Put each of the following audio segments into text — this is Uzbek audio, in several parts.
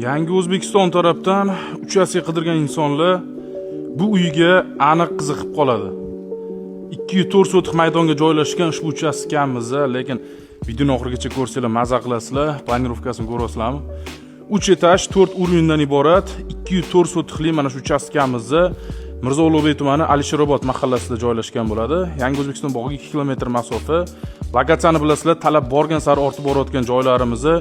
Yangi O'zbekiston tarafdan uchastka qidirgan insonlar bu uyga aniq qiziqib qoladi. 204 sotix maydonga joylashgan ushbu uchastkamizda, lekin videoni oxirigacha ko'rsanglar maza qilasizlar, planirovkasini ko'rasizlarmi? 3 etaj, 4 urindan iborat 204 sotixli mana shu uchastkamizda Mirzo Ulug'bek tumani Alisherobod mahallasida joylashgan bo'ladi. Yangi O'zbekiston bog'iga 2 kilometr masofa. Lokatsiyani bilasizlar, talab borgan sari ortib borayotgan joylarimizni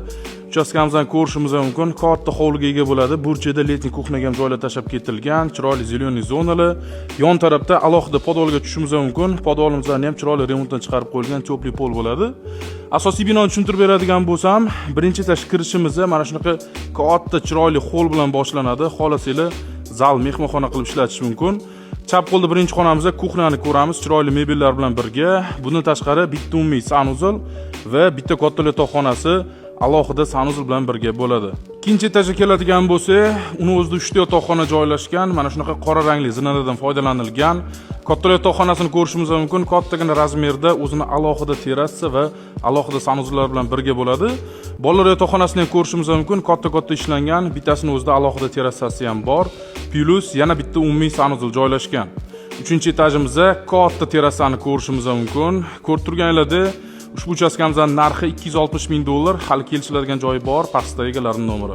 uchastkamizdan ko'rishimiz mumkin. Katta hovliga ega bo'ladi. Burchida letniy kuxnaga ham joylar tashab ketilgan, chiroyli zeleniy zonalar. Yon tarafda alohida podolga tushishimiz mumkin. Podolimizdan ham chiroyli remontdan chiqarib qo'yilgan topli pol bo'ladi. Asosiy binoni tushuntirib beradigan bo'lsam, birinchi etaj kirishimizda mana shunaqa katta chiroyli hol bilan boshlanadi. Xohlasanglar zal, mehmonxona qilib ishlatish mumkin. Chap qo'lda birinchi xonamizda kuxnani ko'ramiz, chiroyli mebellar bilan birga. Bundan tashqari bitta umumiy sanuzul va bitta katta yotoqxonasi alohida sanuzul bilan birga bo'ladi. Ikkinchi etajga keladigan bo'lsak, uni o'zida 3 ta yotoqxona joylashgan. Mana shunaqa qora rangli zinalardan foydalanilgan. Katta yotoqxonasini ko'rishimiz mumkin. Kattagina razmerda o'zini alohida terrasa va alohida sanuzullar bilan birga bo'ladi. Bolalar yotoqxonasini ham ko'rishimiz mumkin. Katta ishlangan, bittasini o'zida alohida terrasasi ham bor. Plus yana bitta umumiy sanuzul joylashgan. 3-etajimizda katta terrasani ko'rishimiz mumkin. Ko'rib turganingizda ushbu uchastkamizning narxi $260,000. Hali kelishiladigan joyi bor. Pastda egalarining nomeri.